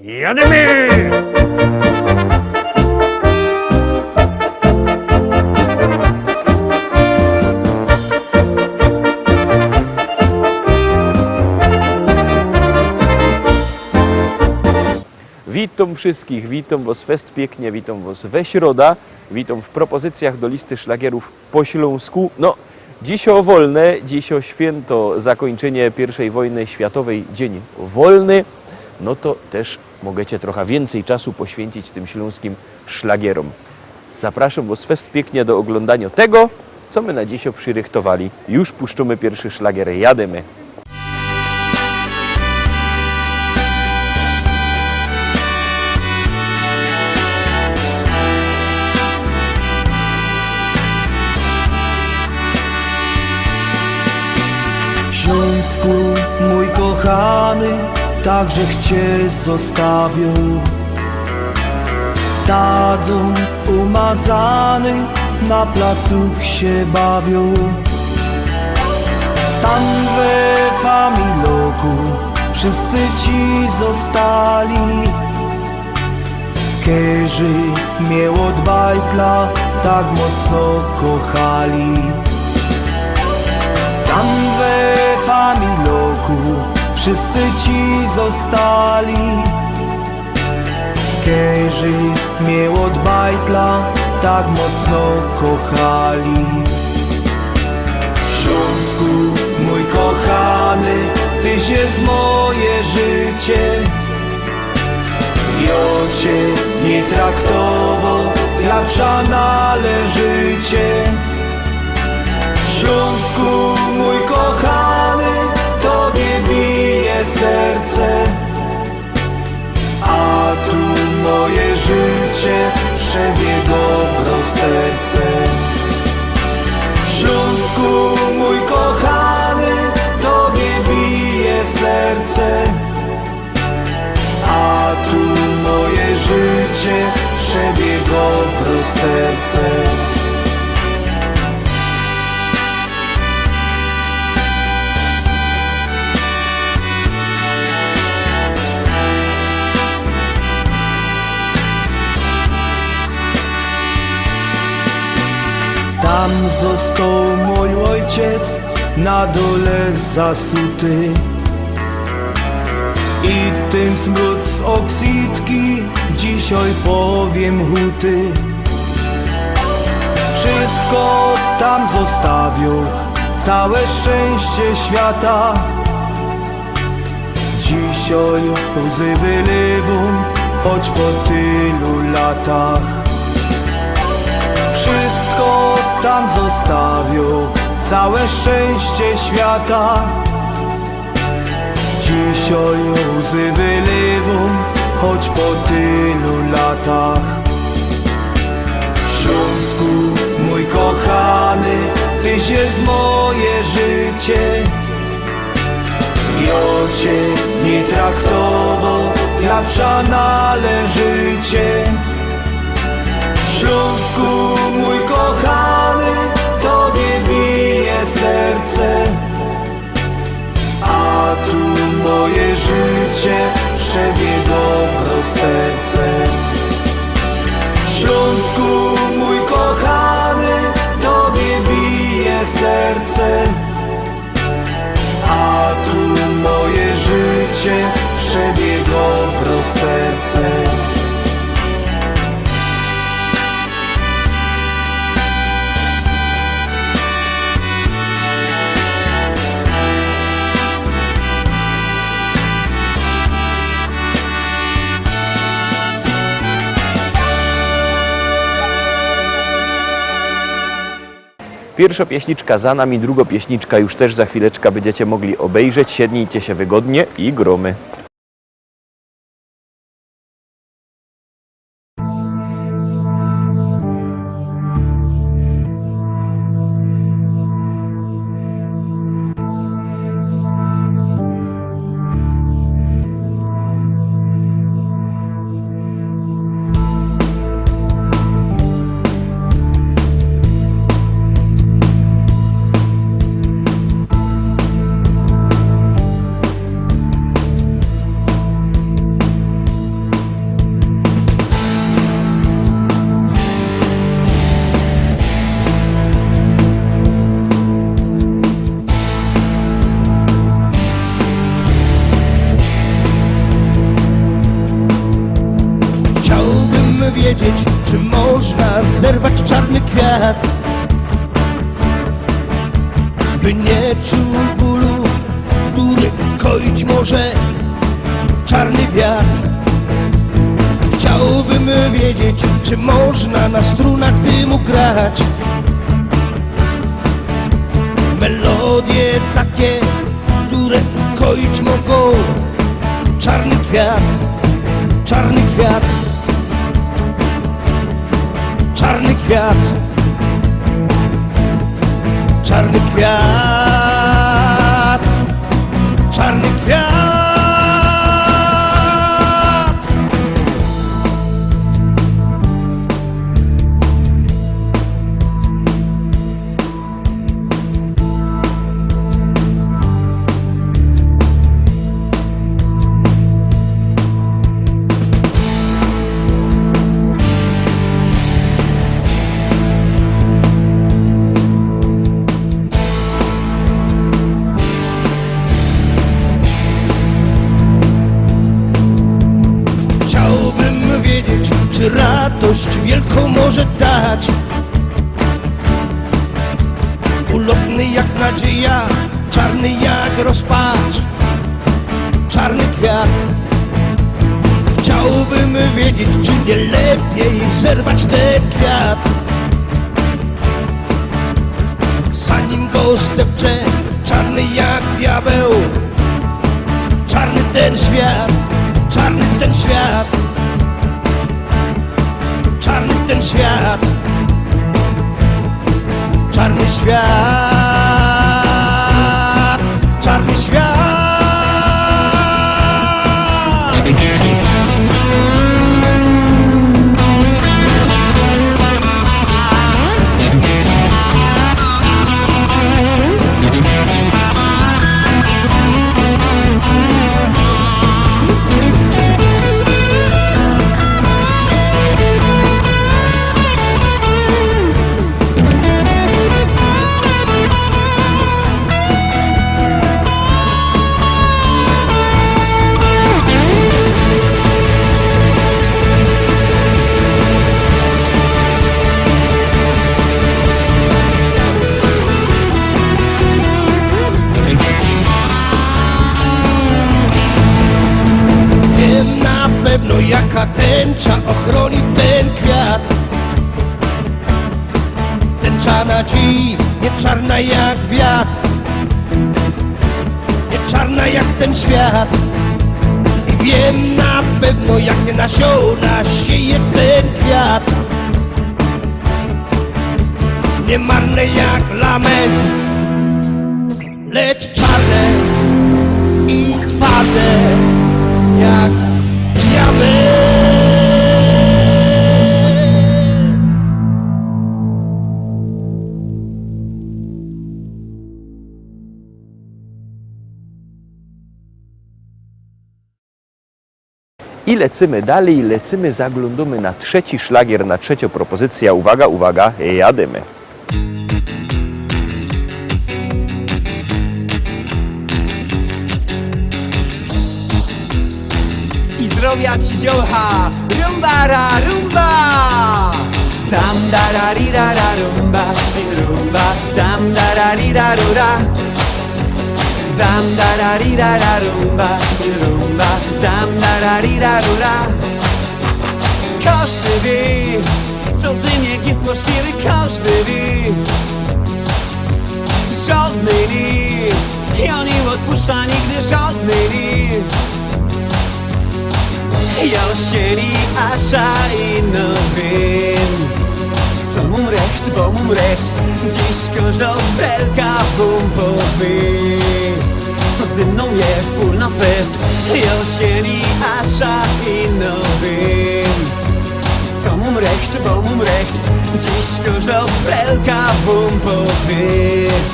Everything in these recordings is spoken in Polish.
Jademy! Witam wszystkich, witam was fest pięknie, witam was we środa, witam w propozycjach do listy szlagierów po śląsku. No, dziś o wolne, dziś o święto zakończenie I wojny światowej, dzień wolny, no to też możecie trochę więcej czasu poświęcić tym śląskim szlagierom. Zapraszam was fest pięknie do oglądania tego, co my na dziś przyrychtowali. Już puszczamy pierwszy szlagier, jademy. Śląsku, mój kochany, także Cię zostawią. Sadzą umazany, na placu się bawią. Tam we Familoku wszyscy Ci zostali, kerzy mnie od bajtla tak mocno kochali. Tam we Familoku wszyscy Ci zostali, kerzy mnie od bajtla tak mocno kochali. Śląsku, mój kochany, Tyś jest moje życie. Ja Cię nie traktował jak ża należycie. Śląsku, mój kochany, Tobie bije serce, a tu moje życie przebiegło w rozterce. Śląsku, mój kochany, Tobie bije serce, a tu moje życie przebiegło w rozterce. Tam został mój ojciec na dole zasuty i ten smród z oksydki dzisiaj powiem huty. Wszystko tam zostawił, całe szczęście świata. Dzisiaj łzy wylewam, choć po tylu latach. Wszystko tam zostawił, całe szczęście świata. Dzisiaj łzy wylewam, choć po tylu latach. Śląsku, mój kochany, Tyś jest moje życie. Ja Cię nie traktował jak ża należycie. Śląsku, mój kochany, Tobie bije serce, a tu moje życie przebiegło w rozterce. Śląsku, mój kochany, Tobie bije serce, a tu moje życie przebiegło w rozterce. Pierwsza pieśniczka za nami, druga pieśniczka już też za chwileczkę będziecie mogli obejrzeć. Siednijcie się wygodnie i gromy. wiedzieć, czy można zerwać czarny kwiat, by nie czuł bólu, który koić może czarny wiatr. Chciałbym wiedzieć, czy można na strunach dymu grać melodie takie, które koić mogą czarny kwiat, czarny kwiat, czarny kwiat, czarny kwiat, czarny kwiat. Czy radość wielką może dać ulotny jak nadzieja, czarny jak rozpacz, czarny kwiat. Chciałbym wiedzieć, czy nie lepiej zerwać ten kwiat, zanim go zdepcze, czarny jak diabeł, czarny ten świat, czarny ten świat, czarny ten świat, czarny świat, czarny świat. Pewno jaka tęcza ochroni ten kwiat. Tęcza nadziei, nie czarna jak wiatr, nie czarna jak ten świat. I wiem na pewno jakie nasiona sieje ten kwiat. Nie marne jak lament, lecz czarne i twarde jak I lecimy dalej, lecimy, zaglądamy na trzeci szlagier, na trzecią propozycję. Uwaga, uwaga, jadymy. I zdrowia ci dziołcha, rumba ra rumba. Tam da ra ri ra ra rumba, rumba, tam da ra ri ra ra. Tam da ra ri ra ra rumba, rumba, tam da ra ri ra ra. Każdy wie, co zyniek jest możliwy, każdy wie. Żadny nie, ja nie odpuszcza nigdy, żadny nie. Jag känner Asha inom vind Som om recht, bom om recht Dziś każda felka bum på vind Co ze mną je full na fest Jag känner Asha inom vind Som om recht, bom om recht Dziś każda felka bum på vind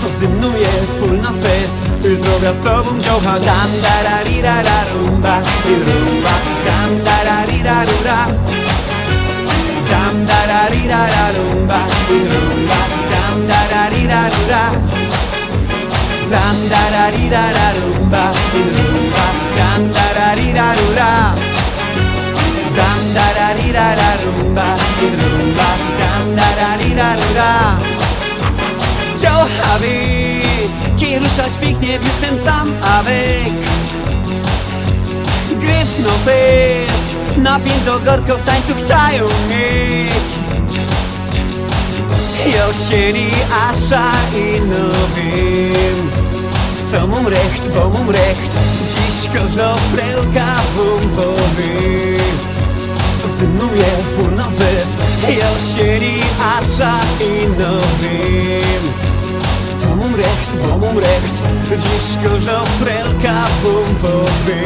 Co ze mną je full na fest Zdrowia z tobą dziołcha Dam da ra ri ra ra rumba I rumba Dam da ra ri ra ra. Dam da ra ri ra ra rumba I rumba Dam da ra ri ra ra. Dam da ra ri ra ra rumba I rumba Dam da ra ri ra ra. Dam da ra ri ra Asza śpiknie już ten sam avec. Gryf no fest, napięto gorko w tańcu chcą mieć. Josieli, Asza i no wiem, co mum recht, bo mum recht. Dziś każda frelka wam powie, co synuje full no fest. Josieli, Asza i no wiem, co mum recht, bo mum recht. Dziś każda frelka wam powie,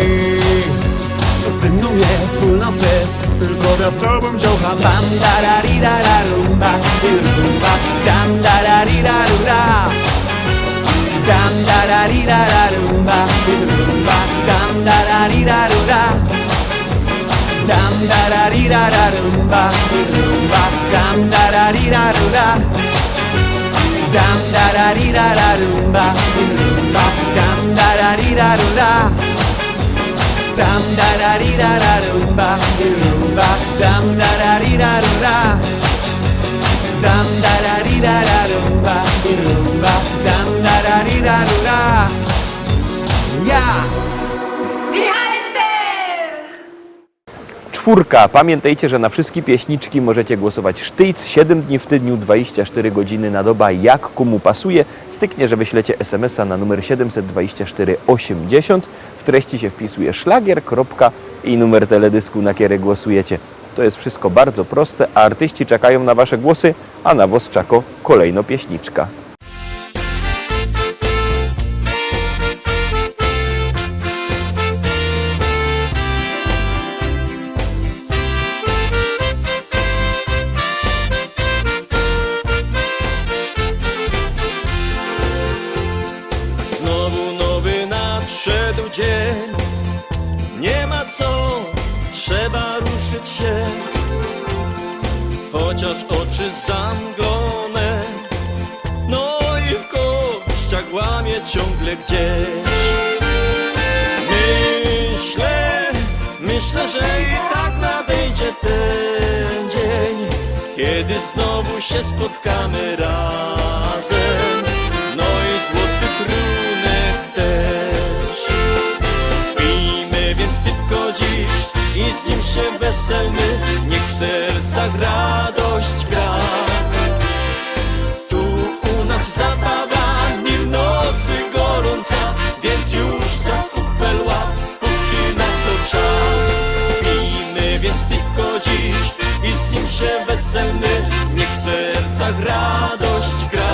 co synuje full no fest. Już zdrowia z tobą działka. Bam dararira rumba, rumba, dam dararira rura. Dam dararira rumba, rumba, dam dararira rura. Dam dararira rumba, rumba, dam dararira rura. Dam dararira rumba, rumba, dam dararira rura. Dam dararira rumba, rumba, dam dararira rura. Dam dararira rumba, rumba, dam dararira rura. Ja! Czwórka. Pamiętajcie, że na wszystkie pieśniczki możecie głosować sztyjc 7 dni w tygodniu, 24 godziny na dobę, jak komu pasuje. Styknie, że wyślecie SMS-a na numer 724 80. W treści się wpisuje szlagier, kropka i numer teledysku, na który głosujecie. To jest wszystko bardzo proste, a artyści czekają na wasze głosy, a na was czako kolejno pieśniczka. Nadszedł dzień, nie ma co, trzeba ruszyć się. Chociaż oczy zamglone, no i w kościach łamie ciągle gdzieś. Myślę, że i tak nadejdzie ten dzień, kiedy znowu się spotkamy razem, no i złoty trunek też. Pijmy więc piwko dziś i z nim się weselmy, niech w sercach radość gra. Tu u nas zabawa, nim nocy gorąca, więc już za kupel łap, póki na to czas. Pijmy więc piwko dziś i z nim się weselmy, niech w sercach radość gra.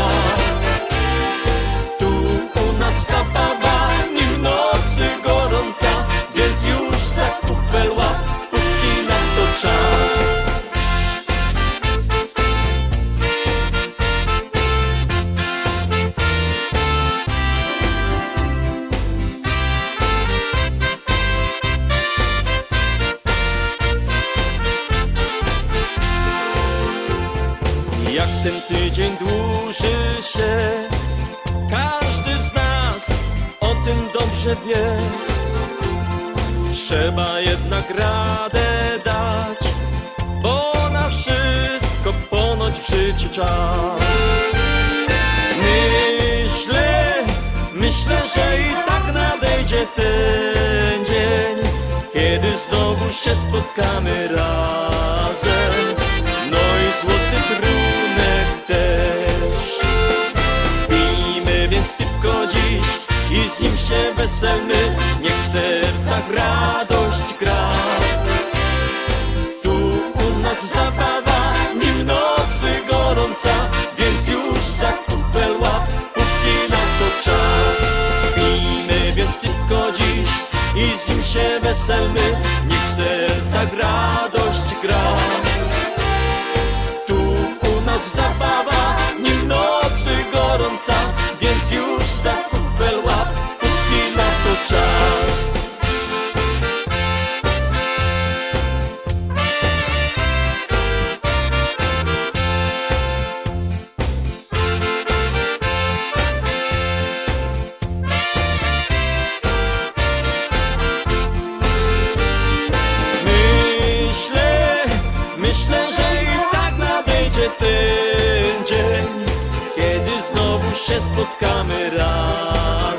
Zabawa, nim nocy gorąca, więc już za kupel łap, póki na to czas. Jak ten tydzień dłuży się, każdy z nas o tym dobrze wie. Trzeba jednak radę dać, bo na wszystko ponoć przyjdzie czas. Myślę, że i tak nadejdzie ten dzień, kiedy znowu się spotkamy razem, no i złoty trunek też. Pijmy więc piwko dziś i z nim się weselmy, niech w sercach radość gra. Tu u nas zabawa, nim nocy gorąca, więc już za kupel łap, póki na to czas. Pijmy więc piwko dziś i z nim się weselmy, niech w sercach radość gra. Tu u nas zabawa, nim nocy gorąca, więc już za kupel łap, póki na to czas. Myślę, że i tak nadejdzie ten dzień, kiedy znowu się spotkamy raz.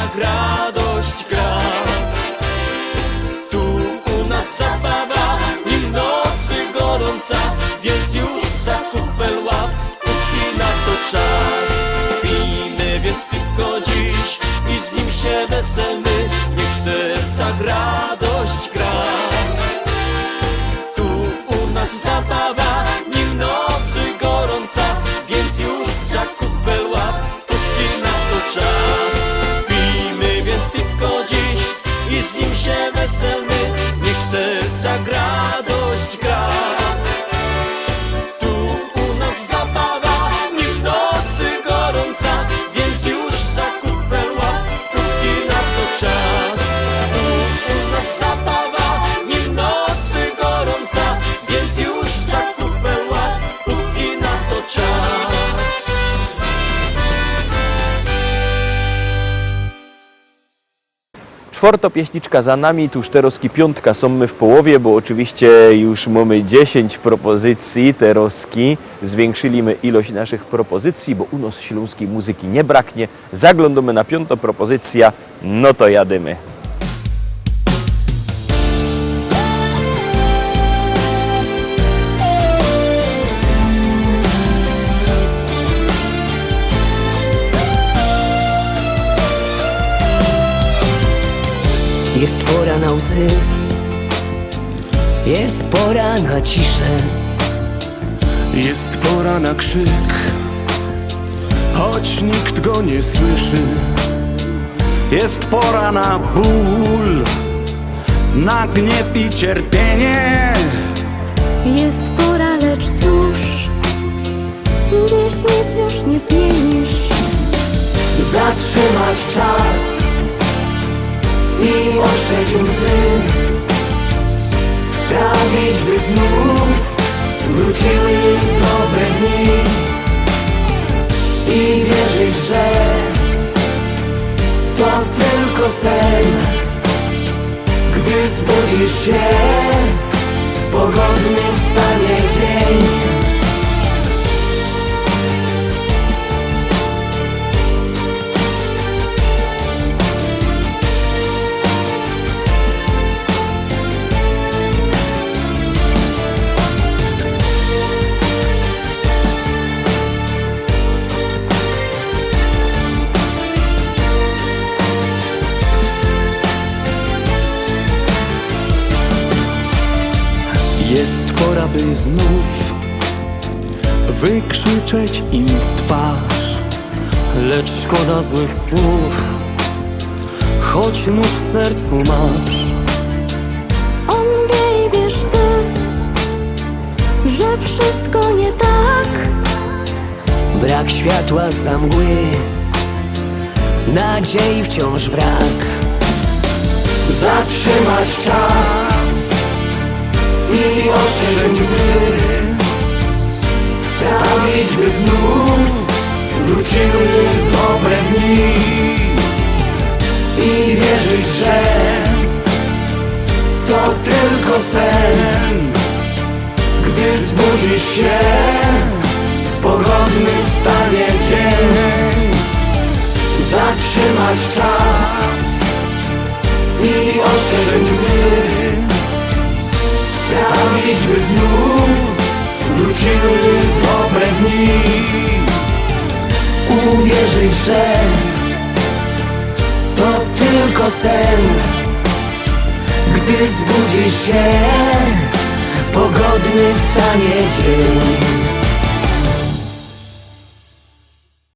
sercach radość gra. Tu u nas zabawa, nim nocy gorąca, więc już za kupel łap, póki na to czas. Pijmy więc piwko dziś i z nim się weselmy, niech w sercach radość gra. Tu u nas zabawa, nim nocy gorąca, więc już za kupel łap, póki na to czas. Pijmy więc piwko dziś i z nim się weselmy, niech w sercach radość gra. Tu u nas zabawa, nim nocy gorąca, więc już za kupel łap, póki na to czas. Tu u nas zabawa, nim nocy gorąca, więc już za kupel łap, póki na to czas. Czwarta pieśniczka za nami, tuż teroski piątka są my w połowie, bo oczywiście już mamy 10 propozycji teroski. Zwiększyliśmy ilość naszych propozycji, bo u nas śląskiej muzyki nie braknie. Zaglądamy na piątą propozycję, no to jadymy. Jest pora na łzy, jest pora na ciszę, Jest pora na krzyk, choć nikt go nie słyszy. Jest pora na ból, na gniew i cierpienie. Jest pora, lecz cóż, dziś nic już nie zmienisz. zatrzymać czas i otrzeć łzy, sprawić, by znów wróciły dobre dni i wierzyć, że to tylko sen. Gdy zbudzisz się, pogodny wstanie dzień. Jest pora, by znów wykrzyczeć im w twarz, lecz szkoda złych słów, choć nóż w sercu masz. On wie i wiesz ty, że wszystko nie tak. Brak światła za mgły, nadziei wciąż brak. Zatrzymać czas i otrzeć łzy, sprawić, by znów wróciły dobre dni i wierzyć, że to tylko sen. Gdy zbudzisz się, pogodny wstanie dzień. Zatrzymać czas i otrzeć łzy, sprawić, by znów wróciły dobre dni. Uwierzyć, że to tylko sen. Gdy zbudzisz się, pogodny wstanie dzień.